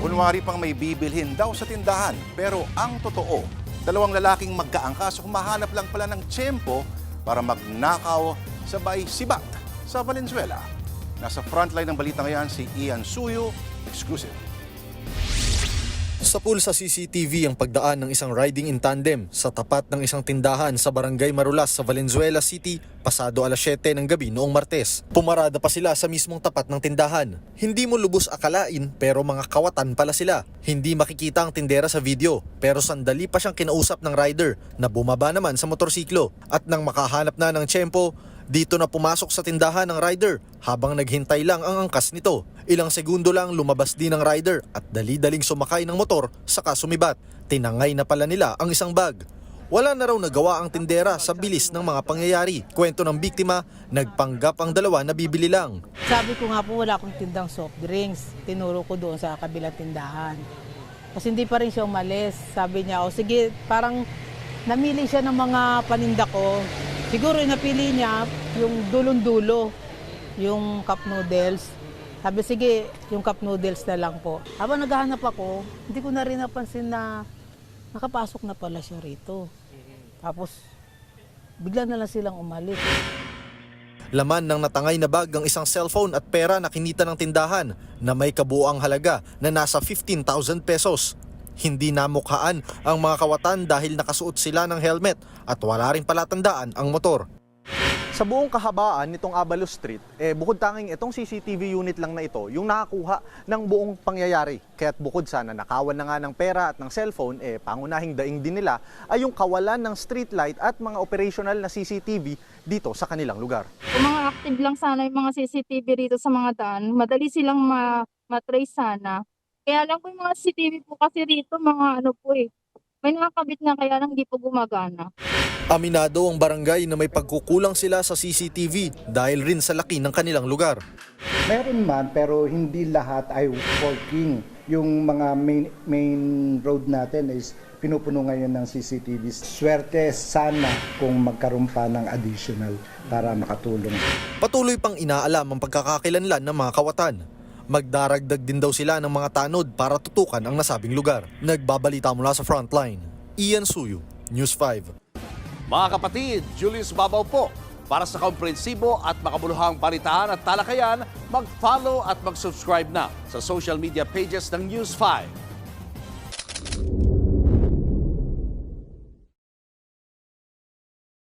Kunwari pang may bibilhin daw sa tindahan. Pero ang totoo, dalawang lalaking magkaangkas o humahanap lang pala ng tiyempo para magnakaw sabay sibat sa Valenzuela. Nasa frontline ng balita ngayon si Ian Suyo, exclusive. Sa pool sa CCTV ang pagdaan ng isang riding in tandem sa tapat ng isang tindahan sa Barangay Marulas sa Valenzuela City pasado alas 7 ng gabi noong Martes. Pumarada pa sila sa mismong tapat ng tindahan. Hindi mo lubos akalain pero mga kawatan pala sila. Hindi makikita ang tindera sa video pero sandali pa siyang kinausap ng rider na bumaba naman sa motorsiklo. At nang makahanap na ng tiyempo, dito na pumasok sa tindahan ng rider habang naghintay lang ang angkas nito. Ilang segundo lang lumabas din ang rider at dali-daling sumakay ng motor saka sumibat. Tinangay na pala nila ang isang bag. Wala na raw nagawa ang tindera sa bilis ng mga pangyayari. Kwento ng biktima, nagpanggap ang dalawa na bibili lang. Sabi ko nga po wala akong tindang soft drinks. Tinuro ko doon sa kabilang tindahan. Kasi hindi pa rin siya umalis. Sabi niya, o sige, parang namili siya ng mga paninda ko. Siguro yung napili niya yung dulong-dulo, yung cup noodles. Sabi, sige, yung cup noodles na lang po. Habang naghahanap ako, hindi ko na rin napansin na nakapasok na pala siya rito. Tapos, bigla na lang silang umalis. Laman ng natangay na bag ang isang cellphone at pera na kinita ng tindahan na may kabuuang halaga na nasa 15,000 pesos. Hindi namukhaan ang mga kawatan dahil nakasuot sila ng helmet at wala rin palatandaan ang motor. Sa buong kahabaan nitong Avalos Street, bukod tanging itong CCTV unit lang na ito, yung nakakuha ng buong pangyayari. Kaya't bukod sa nanakawan na nga ng pera at ng cellphone, pangunahing daing din nila ay yung kawalan ng streetlight at mga operational na CCTV dito sa kanilang lugar. Kung mga active lang sana yung mga CCTV rito sa mga daan, madali silang matrace sana. Kaya lang po yung mga CCTV po kasi rito, mga may nakakabit na kaya lang hindi po gumagana. Aminado ang barangay na may pagkukulang sila sa CCTV dahil rin sa laki ng kanilang lugar. Meron man pero hindi lahat ay working. Yung mga main road natin is pinupuno ngayon ng CCTV. Swerte sana kung magkaroon pa ng additional para makatulong. Patuloy pang inaalam ang pagkakakilanlan ng mga kawatan. Magdaragdag din daw sila ng mga tanod para tutukan ang nasabing lugar. Nagbabalita mula sa Frontline, Ian Suyo, News 5. Mga kapatid, Julius Babaw po. Para sa komprehensibo at makabuluhang balitaan at talakayan, mag-follow at mag-subscribe na sa social media pages ng News 5.